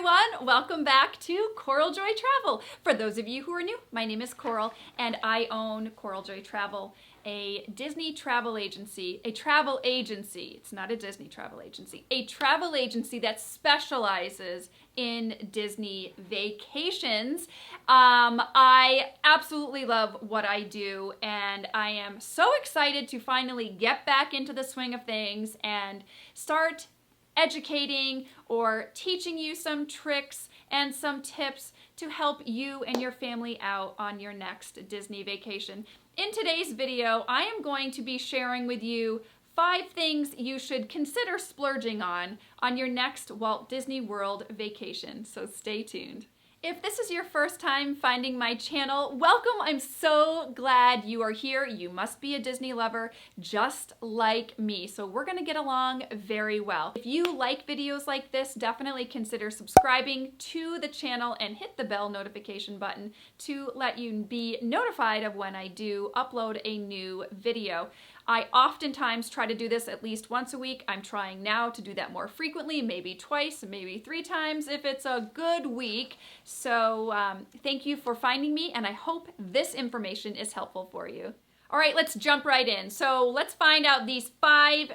everyone, welcome back to CoralJoyTravel. For those of you who are new, my name is Coral and I own CoralJoyTravel, a Disney travel agency, it's not a Disney travel agency, a travel agency that specializes in Disney vacations. I absolutely love what I do and I am so excited to finally get back into the swing of things and start educating or teaching you some tricks and some tips to help you and your family out on your next Disney vacation. In today's video, I am going to be sharing with you 5 things you should consider splurging on your next Walt Disney World vacation, so stay tuned. If this is your first time finding my channel, welcome. I'm so glad you are here. You must be a Disney lover just like me, so we're gonna get along very well. If you like videos like this, definitely consider subscribing to the channel and hit the bell notification button to let you be notified of when I do upload a new video. I oftentimes try to do this at least once a week. I'm trying now to do that more frequently, maybe twice, maybe 3 times if it's a good week. So thank you for finding me and I hope this information is helpful for you. All right, let's jump right in. So let's find out these 5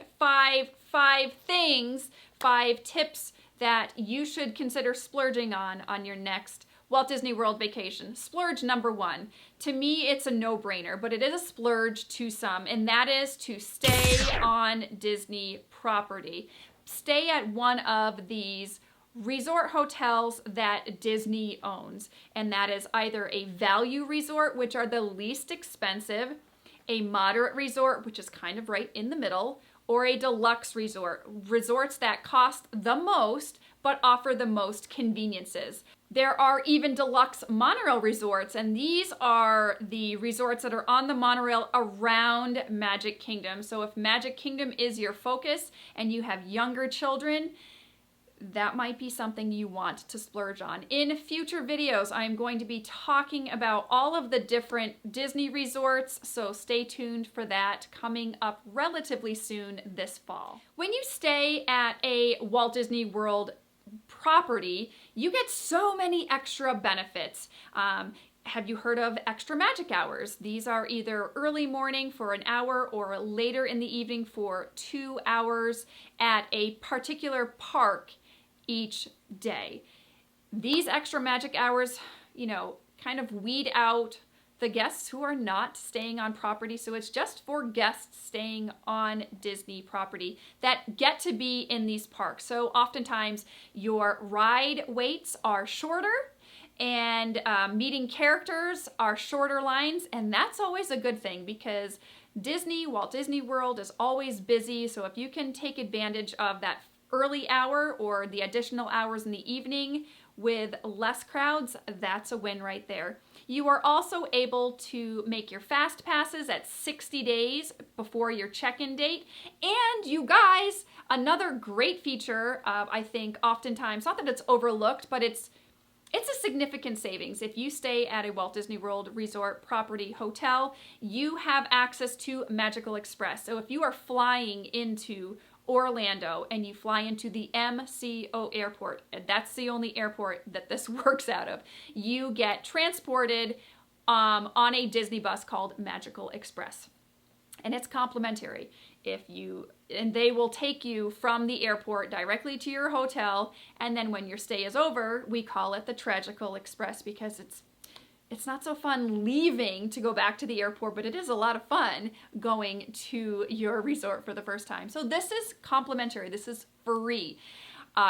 tips that you should consider splurging on your next Walt Disney World vacation. Splurge number 1. To me, it's a no-brainer, but it is a splurge to some, and that is to stay on Disney property. Stay at one of these resort hotels that Disney owns, and that is either a value resort, which are the least expensive, a moderate resort, which is kind of right in the middle, or a deluxe resort, resorts that cost the most but offer the most conveniences. There are even deluxe monorail resorts, and these are the resorts that are on the monorail around Magic Kingdom. So if Magic Kingdom is your focus and you have younger children, that might be something you want to splurge on. In future videos, I'm going to be talking about all of the different Disney resorts, so stay tuned for that coming up relatively soon this fall. When you stay at a Walt Disney World property, you get so many extra benefits. Have you heard of extra magic hours? These are either early morning for an hour or later in the evening for 2 hours at a particular park each day. These extra magic hours, you know, kind of weed out the guests who are not staying on property, so it's just for guests staying on Disney property that get to be in these parks. So oftentimes your ride waits are shorter and meeting characters are shorter lines, and that's always a good thing because Walt Disney World is always busy, so if you can take advantage of that early hour or the additional hours in the evening with less crowds, that's a win right there. You are also able to make your fast passes at 60 days before your check-in date. And you guys, another great feature, I think oftentimes, not that it's overlooked, but it's a significant savings. If you stay at a Walt Disney World Resort property hotel, you have access to Magical Express. So if you are flying into Orlando and you fly into the MCO airport, and that's the only airport that this works out of, you get transported on a Disney bus called Magical Express. And it's complimentary. And they will take you from the airport directly to your hotel, and then when your stay is over, we call it the Tragical Express because it's not so fun leaving to go back to the airport, but it is a lot of fun going to your resort for the first time. So this is complimentary. This is free.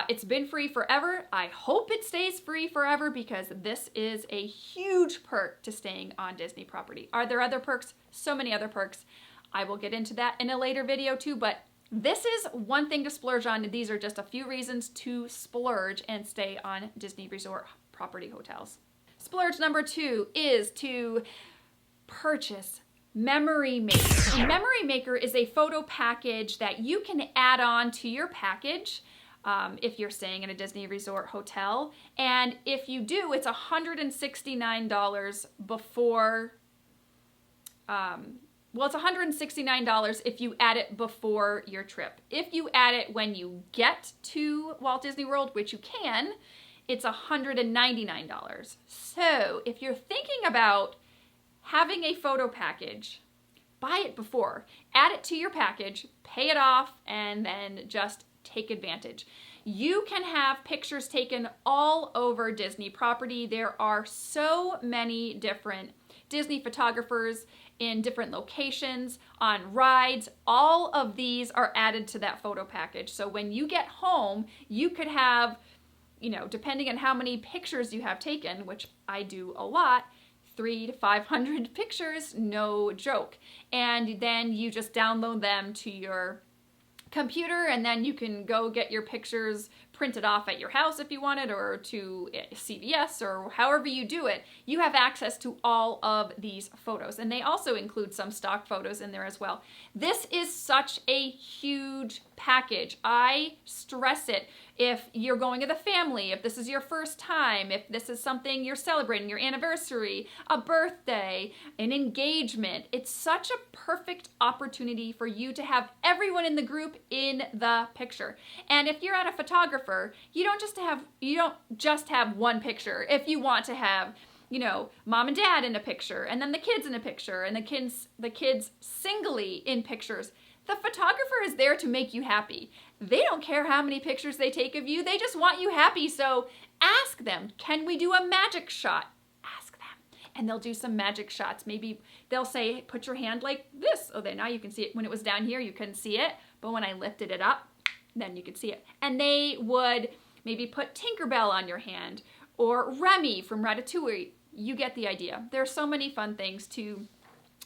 It's been free forever. I hope it stays free forever because this is a huge perk to staying on Disney property. Are there other perks? So many other perks. I will get into that in a later video too, but this is one thing to splurge on. These are just a few reasons to splurge and stay on Disney resort property hotels. Splurge number 2 is to purchase Memory Maker. A Memory Maker is a photo package that you can add on to your package if you're staying in a Disney resort hotel. And if you do, it's $169 before, well, it's $169 if you add it before your trip. If you add it when you get to Walt Disney World, which you can, it's $199. So if you're thinking about having a photo package, buy it before, add it to your package, pay it off, and then just take advantage. You can have pictures taken all over Disney property. There are so many different Disney photographers in different locations, on rides. All of these are added to that photo package. So when you get home, you could have, you know, depending on how many pictures you have taken, which I do a lot, 300 to 500 pictures, no joke. And then you just download them to your computer, and then you can go get your pictures printed off at your house if you wanted, or to CVS, or however you do it. You have access to all of these photos, and they also include some stock photos in there as well. This is such a huge package. I stress it. If you're going with a family, if this is your first time, if this is something you're celebrating, your anniversary, a birthday, an engagement, it's such a perfect opportunity for you to have everyone in the group in the picture. And if you're at a photographer, you don't just have one picture. If you want to have, you know, mom and dad in a picture, and then the kids in a picture, and the kids singly in pictures, the photographer is there to make you happy. They don't care how many pictures they take of you. They just want you happy. So ask them, can we do a magic shot? Ask them. And they'll do some magic shots. Maybe they'll say, put your hand like this. Oh, then now you can see it. When it was down here, you couldn't see it. But when I lifted it up, then you could see it. And they would maybe put Tinkerbell on your hand, or Remy from Ratatouille. You get the idea. There are so many fun things to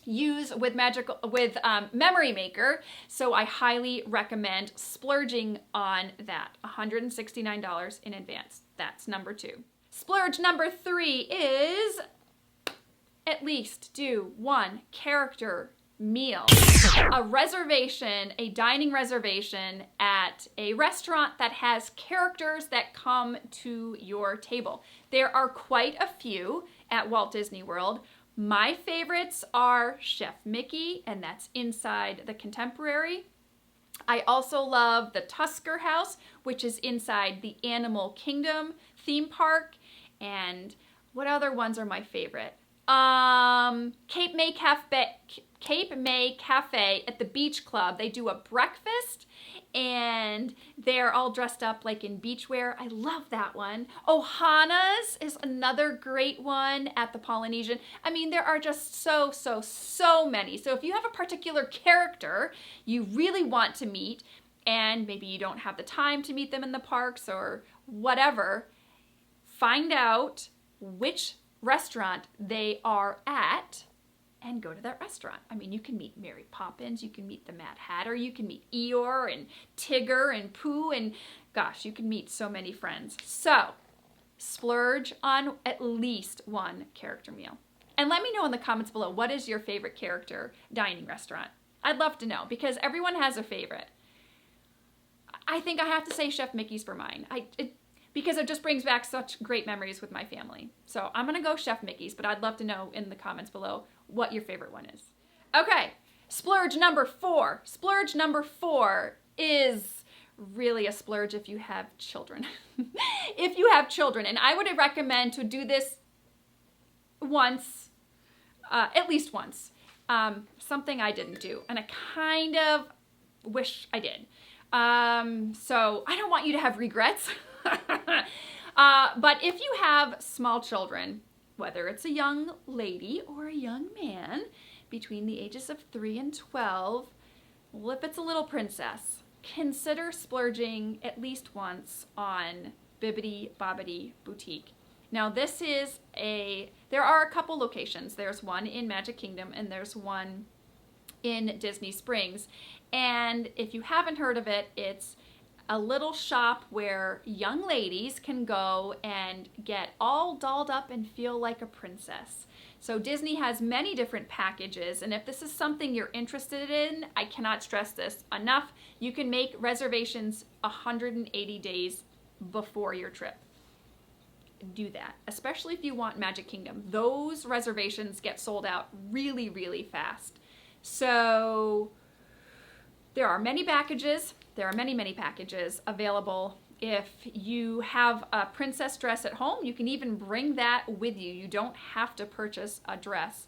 use with Memory Maker, so I highly recommend splurging on that. $169 in advance. That's number 2. Splurge number 3 is at least do one character meal. A reservation, a dining reservation at a restaurant that has characters that come to your table. There are quite a few at Walt Disney World. My favorites are Chef Mickey, and that's inside the Contemporary. I also love the Tusker House, which is inside the Animal Kingdom theme park. And what other ones are my favorite? Cape May Cafe at the Beach Club. They do a breakfast, and they're all dressed up like in beachwear. I love that one. Ohana's is another great one at the Polynesian. I mean, there are just so many. So if you have a particular character you really want to meet, and maybe you don't have the time to meet them in the parks or whatever, find out which restaurant they are at and go to that restaurant. I mean, you can meet Mary Poppins, you can meet the Mad Hatter, you can meet Eeyore and Tigger and Pooh, and gosh, you can meet so many friends. So, splurge on at least one character meal. And let me know in the comments below, what is your favorite character dining restaurant? I'd love to know, because everyone has a favorite. I think I have to say Chef Mickey's for mine. Because it just brings back such great memories with my family. So I'm gonna go Chef Mickey's, but I'd love to know in the comments below what your favorite one is. Okay, splurge number 4. Splurge number 4 is really a splurge if you have children. If you have children, and I would recommend to do this once, at least once. Something I didn't do, and I kind of wish I did. So I don't want you to have regrets. But if you have small children, whether it's a young lady or a young man between the ages of 3 and 12, well, if it's a little princess, consider splurging at least once on Bibbidi Bobbidi Boutique. Now there are a couple locations. There's one in Magic Kingdom and there's one in Disney Springs. And if you haven't heard of it, it's a little shop where young ladies can go and get all dolled up and feel like a princess. So Disney has many different packages, and if this is something you're interested in, I cannot stress this enough, you can make reservations 180 days before your trip. Do that, especially if you want Magic Kingdom. Those reservations get sold out really, really fast. So there are many packages. There are many packages available If you have a princess dress at home, you can even bring that with you. You don't have to purchase a dress.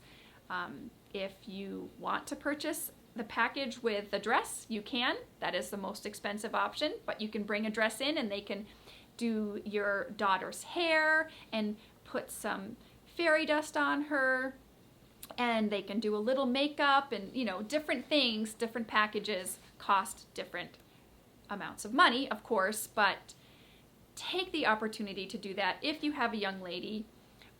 If you want to purchase the package with the dress, you can. That is the most expensive option, but you can bring a dress in and they can do your daughter's hair and put some fairy dust on her, and they can do a little makeup and, you know, different things. Different packages cost different amounts of money, of course, but take the opportunity to do that if you have a young lady,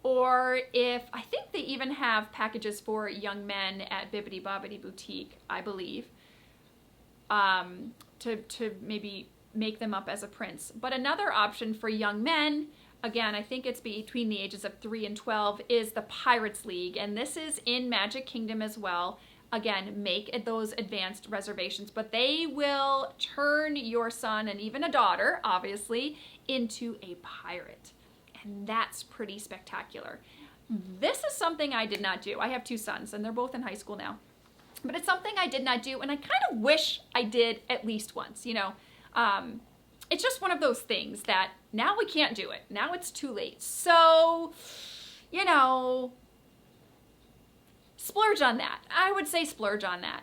or if, I think they even have packages for young men at Bibbidi Bobbidi Boutique, I believe, to maybe make them up as a prince. But another option for young men, again, I think it's between the ages of 3 and 12, is the Pirates League, and this is in Magic Kingdom as well. Again, make those advanced reservations, but they will turn your son, and even a daughter, obviously, into a pirate. And that's pretty spectacular. This is something I did not do. I have 2 sons, and they're both in high school now. But it's something I did not do, and I kind of wish I did at least once, you know. It's just one of those things that now we can't do it. Now it's too late. So, you know, splurge on that. I would say splurge on that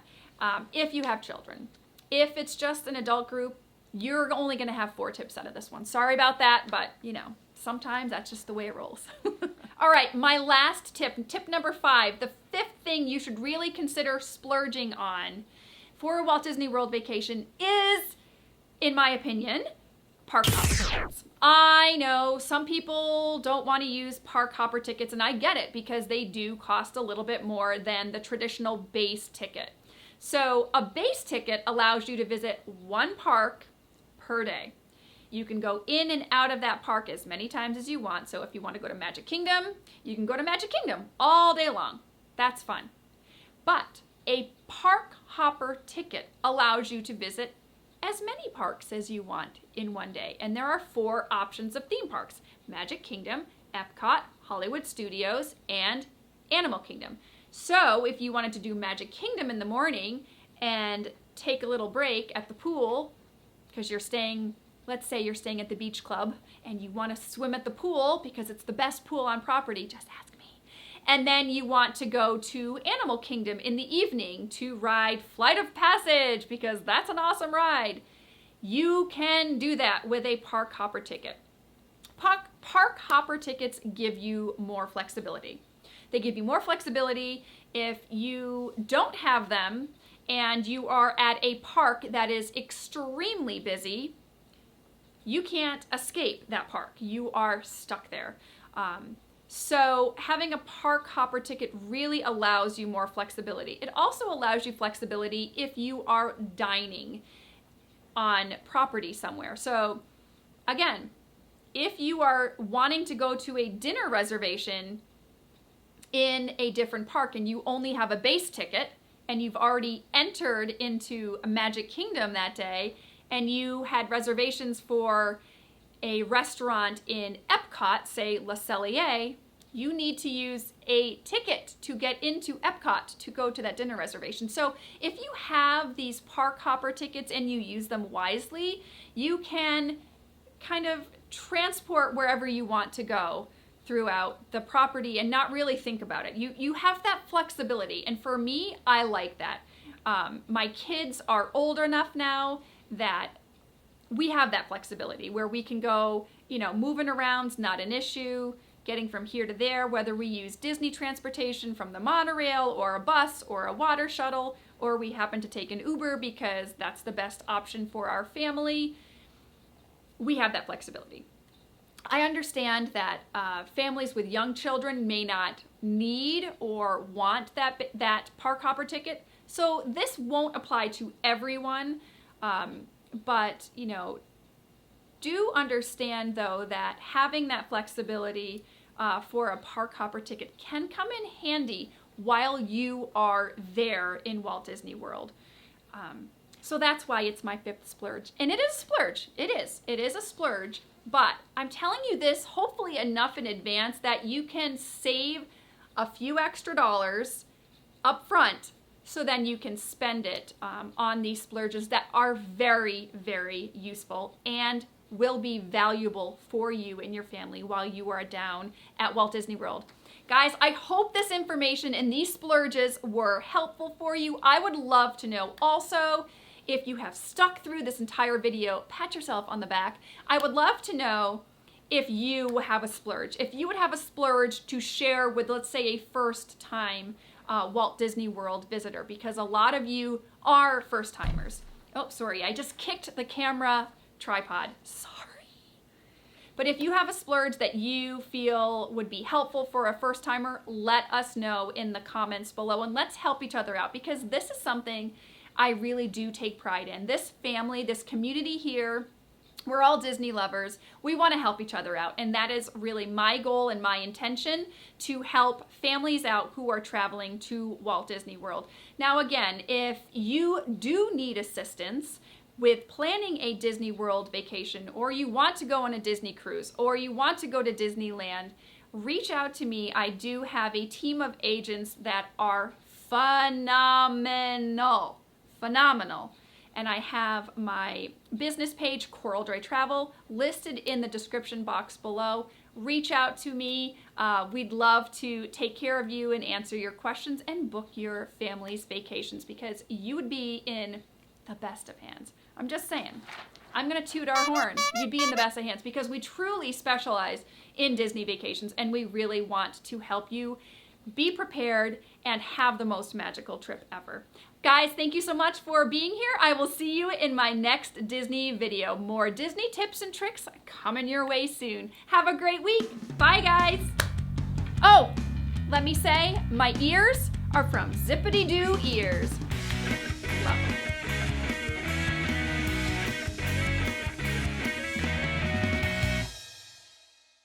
if you have children. If it's just an adult group, you're only going to have 4 tips out of this one. Sorry about that, but, you know, sometimes that's just the way it rolls. All right, my last tip, tip number 5, the 5th thing you should really consider splurging on for a Walt Disney World vacation is, in my opinion, park hopper tickets. I know some people don't want to use park hopper tickets, and I get it because they do cost a little bit more than the traditional base ticket. So a base ticket allows you to visit 1 park per day. You can go in and out of that park as many times as you want. So if you want to go to Magic Kingdom, you can go to Magic Kingdom all day long. That's fun. But a park hopper ticket allows you to visit as many parks as you want in one day. And there are 4 options of theme parks: Magic Kingdom, Epcot, Hollywood Studios, and Animal Kingdom. So if you wanted to do Magic Kingdom in the morning and take a little break at the pool, because you're staying, let's say you're staying at the beach club and you want to swim at the pool because it's the best pool on property, just ask me. And then you want to go to Animal Kingdom in the evening to ride Flight of Passage because that's an awesome ride. You can do that with a park hopper ticket. Park hopper tickets give you more flexibility. They give you more flexibility if you don't have them and you are at a park that is extremely busy. You can't escape that park. You are stuck there. So having a park hopper ticket really allows you more flexibility. It also allows you flexibility if you are dining on property somewhere. So again, if you are wanting to go to a dinner reservation in a different park and you only have a base ticket and you've already entered into a Magic Kingdom that day and you had reservations for a restaurant in Epcot, say Le Cellier, you need to use a ticket to get into Epcot to go to that dinner reservation. So if you have these park hopper tickets and you use them wisely, you can kind of transport wherever you want to go throughout the property and not really think about it. You have that flexibility, and for me, I like that. My kids are old enough now that we have that flexibility where we can go, you know, moving around's not an issue, getting from here to there, whether we use Disney transportation from the monorail or a bus or a water shuttle, or we happen to take an Uber because that's the best option for our family. We have that flexibility. I understand that families with young children may not need or want that park hopper ticket, so this won't apply to everyone. But, you know, do understand, though, that having that flexibility for a park hopper ticket can come in handy while you are there in Walt Disney World. So that's why it's my 5th splurge. And it is a splurge. It is. It is a splurge. But I'm telling you this hopefully enough in advance that you can save a few extra dollars up front, so then you can spend it on these splurges that are very, very useful and will be valuable for you and your family while you are down at Walt Disney World. Guys, I hope this information and these splurges were helpful for you. I would love to know also, if you have stuck through this entire video, pat yourself on the back. I would love to know if you have a splurge. If you would have a splurge to share with, let's say, a first-time Walt Disney World visitor, because a lot of you are first-timers. Oh, sorry, I just kicked the camera tripod. Sorry. But if you have a splurge that you feel would be helpful for a first-timer, let us know in the comments below, and let's help each other out, because this is something I really do take pride in. This family, this community here, we're all Disney lovers. We want to help each other out, and that is really my goal and my intention, to help families out who are traveling to Walt Disney World. Now again, if you do need assistance with planning a Disney World vacation, or you want to go on a Disney cruise, or you want to go to Disneyland, reach out to me. I do have a team of agents that are phenomenal. And I have my business page, CoralJoyTravel, listed in the description box below. Reach out to me. We'd love to take care of you and answer your questions and book your family's vacations, because you would be in the best of hands. I'm just saying. I'm gonna toot our horn. You'd be in the best of hands, because we truly specialize in Disney vacations, and we really want to help you be prepared and have the most magical trip ever. Guys, thank you so much for being here. I will see you in my next Disney video. More Disney tips and tricks coming your way soon. Have a great week. Bye, guys. Oh, let me say, my ears are from Zippity Doo Ears. Love them.